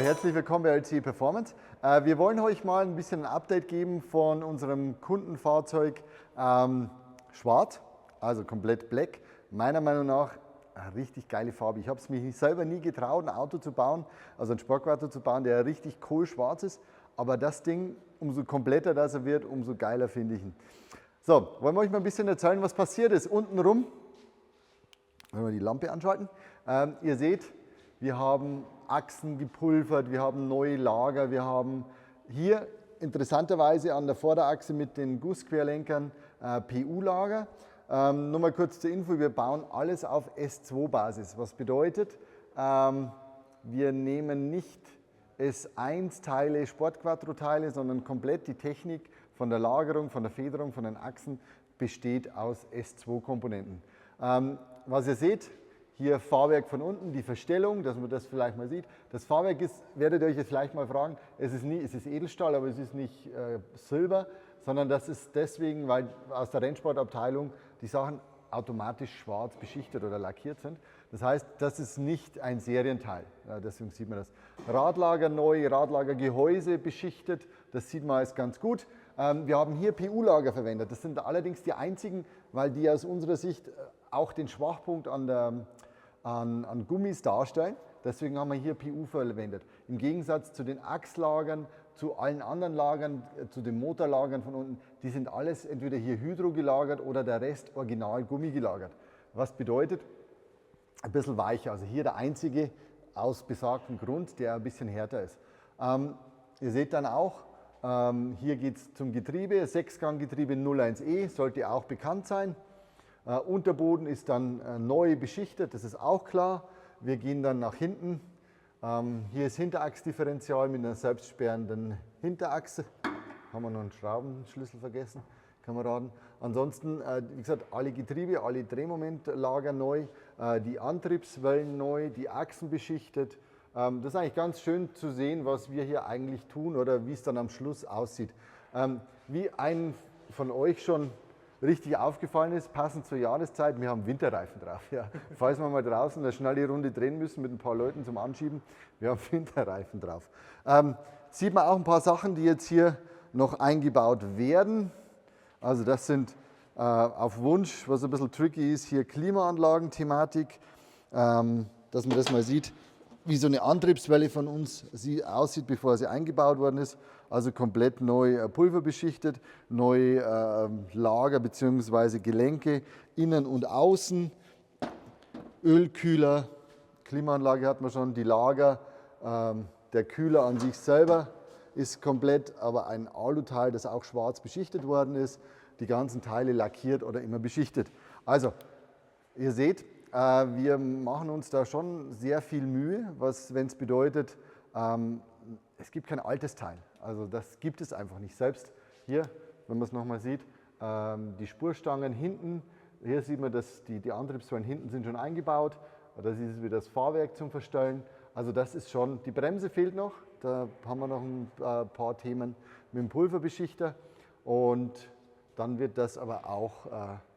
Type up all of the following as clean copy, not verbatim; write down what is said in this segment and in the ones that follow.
Herzlich willkommen bei LCE Performance. Wir wollen euch mal ein bisschen ein Update geben von unserem Kundenfahrzeug Schwarz, also komplett black. Meiner Meinung nach eine richtig geile Farbe. Ich habe es mir selber nie getraut, ein Auto zu bauen, also ein Sportauto zu bauen, der richtig kohlschwarz ist. Aber das Ding, umso kompletter das er wird, umso geiler finde ich ihn. So, wollen wir euch mal ein bisschen erzählen, was passiert ist. Untenrum, wenn wir die Lampe anschalten, ihr seht, wir haben Achsen gepulvert, wir haben neue Lager, wir haben hier interessanterweise an der Vorderachse mit den Gussquerlenkern PU-Lager. Nur mal kurz zur Info, wir bauen alles auf S2-Basis, was bedeutet, wir nehmen nicht S1-Teile, Sportquattro-Teile, sondern komplett die Technik von der Lagerung, von der Federung, von den Achsen besteht aus S2-Komponenten. Was ihr seht, hier Fahrwerk von unten, die Verstellung, dass man das vielleicht mal sieht. Das Fahrwerk ist, werdet ihr euch jetzt vielleicht mal fragen, es ist Edelstahl, aber es ist nicht Silber, sondern das ist deswegen, weil aus der Rennsportabteilung die Sachen automatisch schwarz beschichtet oder lackiert sind. Das heißt, das ist nicht ein Serienteil, deswegen sieht man das. Radlager neu, Radlagergehäuse beschichtet, das sieht man als ganz gut. Wir haben hier PU-Lager verwendet, das sind allerdings die einzigen, weil die aus unserer Sicht auch den Schwachpunkt an Gummis darstellen. Deswegen haben wir hier PU verwendet. Im Gegensatz zu den Achslagern, zu allen anderen Lagern, zu den Motorlagern von unten, die sind alles entweder hier Hydro gelagert oder der Rest original Gummi gelagert. Was bedeutet, ein bisschen weicher. Also hier der einzige aus besagtem Grund, der ein bisschen härter ist. Ihr seht dann auch, hier geht es zum Getriebe, 6-Gang-Getriebe 01E, sollte auch bekannt sein. Unterboden ist dann neu beschichtet, das ist auch klar. Wir gehen dann nach hinten. Hier ist Hinterachsdifferential mit einer selbstsperrenden Hinterachse. Haben wir noch einen Schraubenschlüssel vergessen, Kameraden. Ansonsten, wie gesagt, alle Getriebe, alle Drehmomentlager neu, die Antriebswellen neu, die Achsen beschichtet. Das ist eigentlich ganz schön zu sehen, was wir hier eigentlich tun oder wie es dann am Schluss aussieht. Wie einen von euch schon richtig aufgefallen ist, passend zur Jahreszeit, wir haben Winterreifen drauf. Ja. Falls wir mal draußen eine schnelle Runde drehen müssen mit ein paar Leuten zum Anschieben, wir haben Winterreifen drauf. Sieht man auch ein paar Sachen, die jetzt hier noch eingebaut werden. Also das sind auf Wunsch, was ein bisschen tricky ist, hier Klimaanlagen-Thematik, dass man das mal sieht, wie so eine Antriebswelle von uns aussieht, bevor sie eingebaut worden ist. Also komplett neu pulverbeschichtet, neue Lager bzw. Gelenke, innen und außen, Ölkühler, Klimaanlage hat man schon, die Lager, der Kühler an sich selber ist komplett, aber ein Aluteil, das auch schwarz beschichtet worden ist, die ganzen Teile lackiert oder immer beschichtet. Also, ihr seht, wir machen uns da schon sehr viel Mühe, wenn es bedeutet, es gibt kein altes Teil. Also das gibt es einfach nicht. Selbst hier, wenn man es nochmal sieht, die Spurstangen hinten, hier sieht man, dass die Antriebswellen hinten sind schon eingebaut. Das ist wieder das Fahrwerk zum Verstellen. Also das ist schon, die Bremse fehlt noch. Da haben wir noch ein paar Themen mit dem Pulverbeschichter. Und dann wird das aber auch,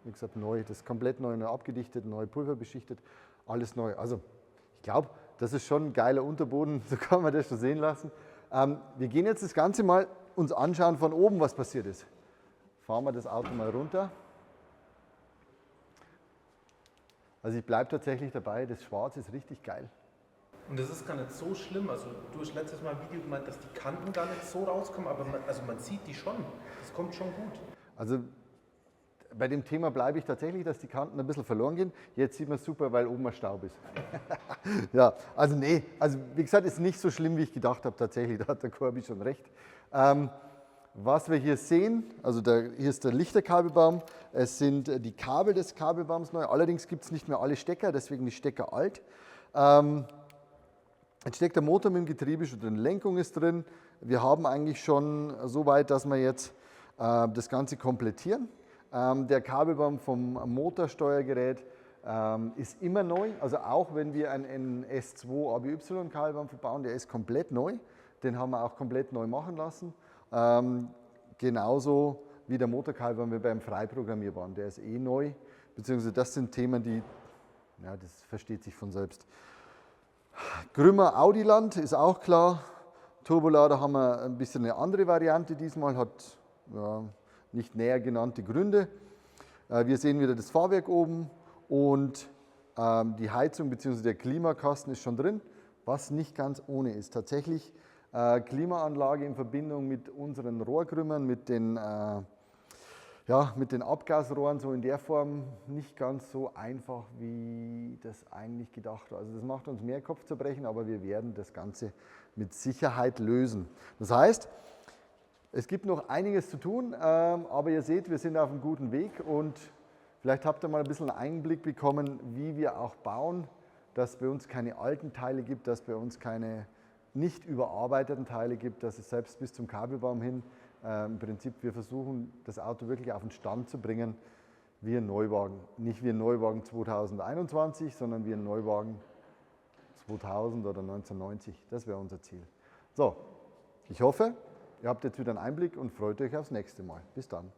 wie gesagt, neu, das ist komplett neu abgedichtet, neu pulverbeschichtet, alles neu. Also ich glaube, das ist schon ein geiler Unterboden, so kann man das schon sehen lassen. Wir gehen jetzt das Ganze mal uns anschauen von oben, was passiert ist. Fahren wir das Auto mal runter. Also ich bleibe tatsächlich dabei, das Schwarz ist richtig geil. Und das ist gar nicht so schlimm. Also du hast letztes Mal im Video gemeint, dass die Kanten gar nicht so rauskommen, aber man sieht die schon. Das kommt schon gut. Also bei dem Thema bleibe ich tatsächlich, dass die Kanten ein bisschen verloren gehen. Jetzt sieht man es super, weil oben ein Staub ist. Ja, also nee, also wie gesagt, ist nicht so schlimm, wie ich gedacht habe tatsächlich. Da hat der Corby schon recht. Was wir hier sehen, also hier ist der Lichterkabelbaum, es sind die Kabel des Kabelbaums neu, allerdings gibt es nicht mehr alle Stecker, deswegen die Stecker alt. Jetzt steckt der Motor mit dem Getriebe schon drin, Lenkung ist drin. Wir haben eigentlich schon so weit, dass wir jetzt das Ganze komplettieren. Der Kabelbaum vom Motorsteuergerät ist immer neu, also auch wenn wir einen S2 ABY Kabelbaum verbauen, der ist komplett neu. Den haben wir auch komplett neu machen lassen. Genauso wie der Motorkabelbaum beim Freiprogrammierbaren, der ist eh neu, beziehungsweise das sind Themen, die, ja, das versteht sich von selbst. Grümmer Audiland ist auch klar. Turbolader haben wir ein bisschen eine andere Variante diesmal, hat ja, nicht näher genannte Gründe. Wir sehen wieder das Fahrwerk oben und die Heizung bzw. der Klimakasten ist schon drin, was nicht ganz ohne ist. Tatsächlich Klimaanlage in Verbindung mit unseren Rohrkrümmern, mit den Abgasrohren, so in der Form nicht ganz so einfach, wie das eigentlich gedacht war. Also das macht uns mehr Kopfzerbrechen, aber wir werden das Ganze mit Sicherheit lösen. Das heißt, es gibt noch einiges zu tun, aber ihr seht, wir sind auf einem guten Weg und vielleicht habt ihr mal ein bisschen einen Einblick bekommen, wie wir auch bauen, dass es bei uns keine alten Teile gibt, dass es bei uns keine nicht überarbeiteten Teile gibt, dass es selbst bis zum Kabelbaum hin im Prinzip, wir versuchen, das Auto wirklich auf den Stand zu bringen, wie ein Neuwagen. Nicht wie ein Neuwagen 2021, sondern wie ein Neuwagen 2000 oder 1990. Das wäre unser Ziel. So, ich hoffe, ihr habt jetzt wieder einen Einblick und freut euch aufs nächste Mal. Bis dann.